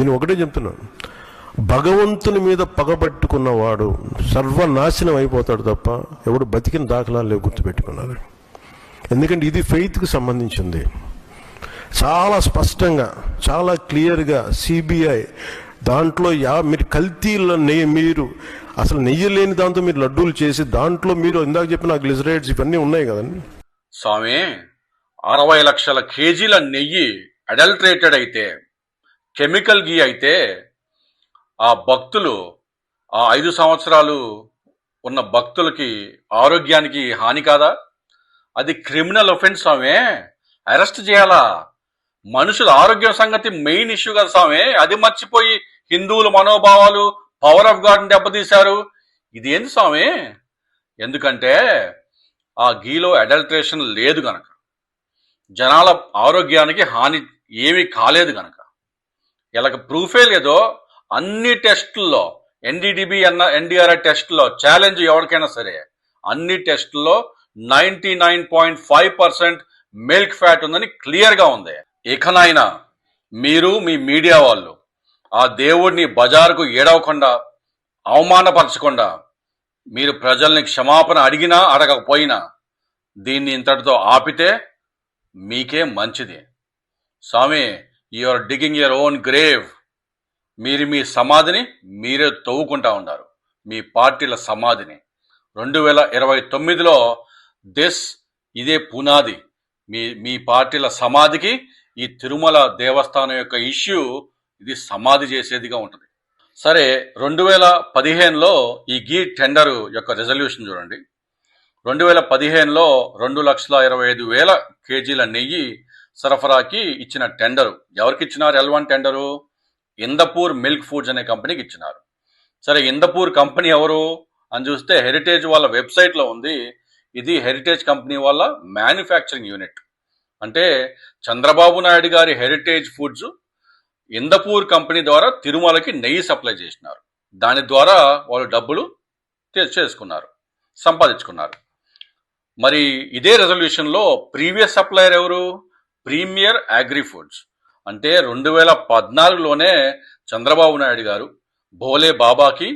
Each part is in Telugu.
నేను ఒకటే చెప్తున్నాను, భగవంతుని మీద పగబట్టుకున్నవాడు సర్వనాశనం అయిపోతాడు తప్ప ఎవడు బతికిన దాఖలాలు లేవు, గుర్తుపెట్టుకున్నారు. ఎందుకంటే ఇది ఫెయిత్కి సంబంధించింది. చాలా స్పష్టంగా, చాలా క్లియర్గా సిబిఐ దాంట్లో మీరు కల్తీల నెయ్యి, మీరు అసలు నెయ్యి లేని దాంతో మీరు లడ్డూలు చేసి దాంట్లో మీరు ఇందాక చెప్పిన గ్లిసరైడ్స్ ఇవన్నీ ఉన్నాయి కదండి. స్వామి, 60 లక్షల కేజీల నెయ్యి అడల్ట్రేటెడ్ అయితే, కెమికల్ గీ అయితే, ఆ భక్తులు, ఆ 5 సంవత్సరాలు ఉన్న భక్తులకి ఆరోగ్యానికి హాని కాదా? అది క్రిమినల్ ఒఫెన్స్ స్వామి, అరెస్ట్ చేయాలా? మనుషుల ఆరోగ్యం సంగతి మెయిన్ ఇష్యూ కదా స్వామి, అది మర్చిపోయి హిందువుల మనోభావాలు, పవర్ ఆఫ్ గాడ్ దెబ్బతీశారు. ఇది ఏంది స్వామి? ఎందుకంటే ఆ గీలో అడల్ట్రేషన్ లేదు గనక, జనాల ఆరోగ్యానికి హాని ఏమీ కాలేదు గనక, ఇలాగ ప్రూఫే లేదో అన్ని టెస్టుల్లో, ఎన్డీడీబీ ఎన్డీఆర్ఐ టెస్టుల్లో ఛాలెంజ్ ఎవరికైనా సరే, అన్ని టెస్టుల్లో 99.5% మిల్క్ ఫ్యాట్ ఉందని క్లియర్గా ఉంది. ఇకనైనా మీరు, మీ మీడియా వాళ్ళు ఆ దేవుడిని బజారుకు ఏడవకుండా, అవమానపరచకుండా, మీరు ప్రజల్ని క్షమాపణ అడిగినా అడగకపోయినా దీన్ని ఇంతటితో ఆపితే మీకే మంచిది. స్వామి, you are digging your own grave. మీరు మీ సమాధిని మీరే తవ్వుకుంటా ఉన్నారు, మీ పార్టీల సమాధిని. 2029లో ఇదే పునాది. మీ పార్టీల సమాధికి ఈ తిరుమల దేవస్థానం యొక్క ఇష్యూ ఇది సమాధి చేసేదిగా ఉంటుంది. సరే, 2015లో ఈ గీ టెండర్ యొక్క రెజల్యూషన్ చూడండి. 2015లో 2,25,000 కేజీల నెయ్యి సరఫరాకి ఇచ్చిన టెండరు ఎవరికి ఇచ్చినారు? L1 tender Indapur milk foods అనే కంపెనీకి ఇచ్చినారు. సరే, ఇందపూర్ కంపెనీ ఎవరు అని చూస్తే హెరిటేజ్ వాళ్ళ వెబ్సైట్లో ఉంది. ఇది హెరిటేజ్ కంపెనీ వాళ్ళ మ్యానుఫ్యాక్చరింగ్ యూనిట్. అంటే చంద్రబాబు నాయుడు గారి హెరిటేజ్ ఫుడ్స్ ఇందపూర్ కంపెనీ ద్వారా తిరుమలకి నెయ్యి సప్లై చేసినారు. దాని ద్వారా వాళ్ళు డబ్బులు చేసుకున్నారు, సంపాదించుకున్నారు. మరి ఇదే రెజల్యూషన్లో ప్రీవియస్ సప్లయర్ ఎవరు? Premier agri foods. అంటే 2014లోనే చంద్రబాబు నాయుడు గారు భోలే బాబాకి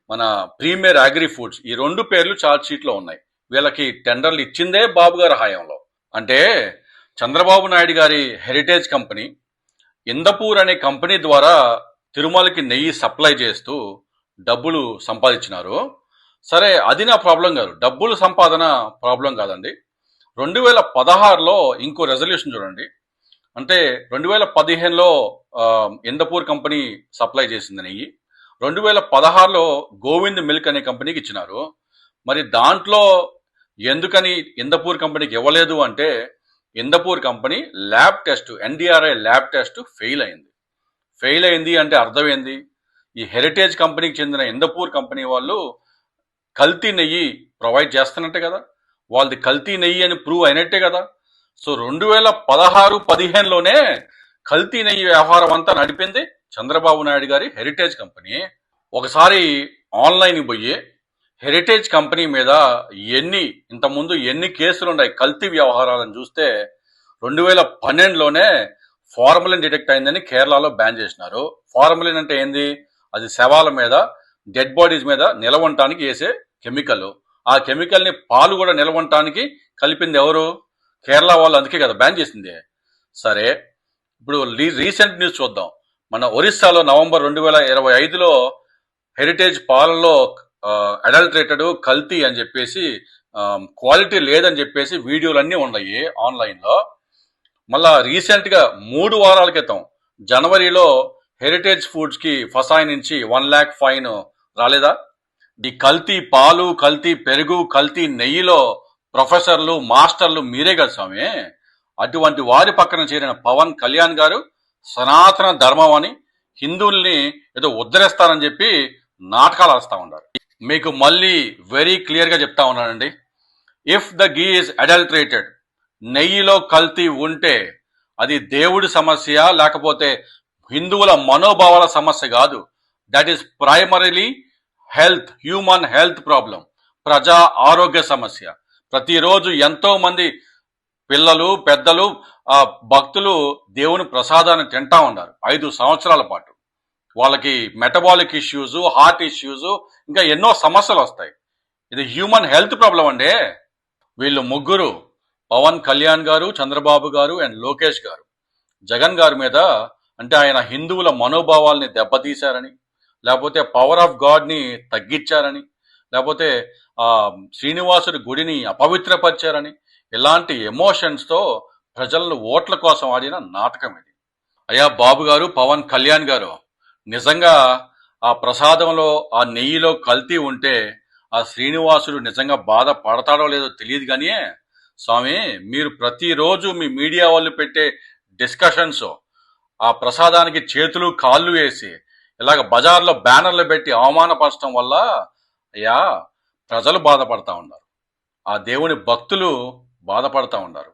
మన ప్రీమియర్ అగ్రి ఫుడ్స్, ఈ 2 పేర్లు ఛార్జ్ షీట్లో ఉన్నాయి. వీళ్ళకి టెండర్లు ఇచ్చిందే బాబు గారి హయాంలో. అంటే చంద్రబాబు నాయుడు గారి హెరిటేజ్ కంపెనీ ఇందపూర్ అనే కంపెనీ ద్వారా తిరుమలకి నెయ్యి సప్లై చేస్తూ డబ్బులు సంపాదించినారు. సరే, అది నా ప్రాబ్లం కాదు, డబ్బులు సంపాదన ప్రాబ్లం కాదండి. 2016లో ఇంకో రెజల్యూషన్ చూడండి. అంటే 2015లో ఇందపూర్ కంపెనీ సప్లై చేసింది నెయ్యి, 2016లో గోవింద్ మిల్క్ అనే కంపెనీకి ఇచ్చినారు. మరి దాంట్లో ఎందుకని ఇందపూర్ కంపెనీకి ఇవ్వలేదు అంటే, Indapur company lab test, NDRI lab test fail అయింది. ఫెయిల్ అయింది అంటే అర్థం ఏంది? ఈ హెరిటేజ్ కంపెనీకి చెందిన ఇందపూర్ కంపెనీ వాళ్ళు కల్తీ నెయ్యి ప్రొవైడ్ చేస్తున్నట్టే కదా, వాళ్ళది కల్తీ నెయ్యి అని ప్రూవ్ అయినట్టే కదా. సో 2016-15లోనే కల్తీ నెయ్యి వ్యవహారం అంతా నడిపింది చంద్రబాబు నాయుడు గారి హెరిటేజ్ కంపెనీ. ఒకసారి ఆన్లైన్కి పోయి హెరిటేజ్ కంపెనీ మీద ఇంతకుముందు ఎన్ని కేసులు ఉన్నాయి కల్తీ వ్యవహారాలను చూస్తే 2012లోనే ఫార్మలిన్ డిటెక్ట్ అయిందని కేరళలో బ్యాన్ చేసినారు. ఫార్మలిన్ అంటే ఏంది? అది శవాల మీద, డెడ్ బాడీస్ మీద నిలవటానికి వేసే కెమికల్. ఆ కెమికల్ని పాలు కూడా నిలవటానికి కలిపింది ఎవరు? కేరళ వాళ్ళు. అందుకే కదా బ్యాన్ చేసింది. సరే, ఇప్పుడు రీసెంట్ న్యూస్ చూద్దాం. మన ఒరిస్సాలో నవంబర్ 2025లో హెరిటేజ్ పాలలో అడల్ట్రేటెడ్, కల్తీ అని చెప్పేసి, క్వాలిటీ లేదని చెప్పేసి వీడియోలన్నీ ఉన్నాయి ఆన్లైన్లో. మళ్ళా రీసెంట్గా 3 వారాల క్రితం జనవరిలో హెరిటేజ్ ఫుడ్స్కి ఫసాయి నుంచి 1 lakh ఫైన్ రాలేదా? ఈ కల్తీ పాలు, కల్తీ పెరుగు, కల్తీ నెయ్యిలో ప్రొఫెసర్లు, మాస్టర్లు మీరే కదా స్వామి. అటువంటి వారి పక్కన చేరిన పవన్ కళ్యాణ్ గారు సనాతన ధర్మం అని హిందువుల్ని ఏదో ఉద్ధరిస్తారని చెప్పి నాటకాలు ఆడుతూ ఉన్నారు. మీకు మళ్ళీ వెరీ క్లియర్గా చెప్తా ఉన్నానండి. If the ghee is adulterated, నెయ్యిలో కల్తీ ఉంటే అది దేవుడి సమస్య, లేకపోతే హిందువుల మనోభావాల సమస్య కాదు. That is primarily human health problem, ప్రజా ఆరోగ్య సమస్య. ప్రతిరోజు ఎంతో మంది పిల్లలు, పెద్దలు, భక్తులు దేవుని ప్రసాదాన్ని తింటా ఉన్నారు 5 సంవత్సరాల పాటు. వాళ్ళకి మెటబాలిక్ ఇష్యూస్, హార్ట్ ఇష్యూస్, ఇంకా ఎన్నో సమస్యలు వస్తాయి. ఇది హ్యూమన్ హెల్త్ ప్రాబ్లం అండి. వీళ్ళు ముగ్గురు, పవన్ కళ్యాణ్ గారు, చంద్రబాబు గారు అండ్ లోకేష్ గారు, జగన్ గారి మీద అంటే ఆయన హిందువుల మనోభావాల్ని దెబ్బతీశారని, లేకపోతే పవర్ ఆఫ్ గాడ్ని తగ్గించారని, లేకపోతే ఆ శ్రీనివాసుడి గుడిని అపవిత్రపరిచారని, ఇలాంటి ఎమోషన్స్తో ప్రజలను ఓట్ల కోసం ఆడిన నాటకం ఇది. అయ్యా బాబు గారు, పవన్ కళ్యాణ్ గారు, నిజంగా ఆ ప్రసాదంలో ఆ నెయ్యిలో కల్తీ ఉంటే ఆ శ్రీనివాసుడు నిజంగా బాధ పడతాడో లేదో తెలియదు కానీ స్వామి, మీరు ప్రతిరోజు మీ మీడియా వాళ్ళు పెట్టే డిస్కషన్స్ ఆ ప్రసాదానికి చేతులు కాళ్ళు వేసి ఇలాగ బజార్లో బ్యానర్లు పెట్టి అవమానపరచడం వల్ల అయ్యా ప్రజలు బాధపడతా ఉన్నారు, ఆ దేవుని భక్తులు బాధపడతా ఉన్నారు.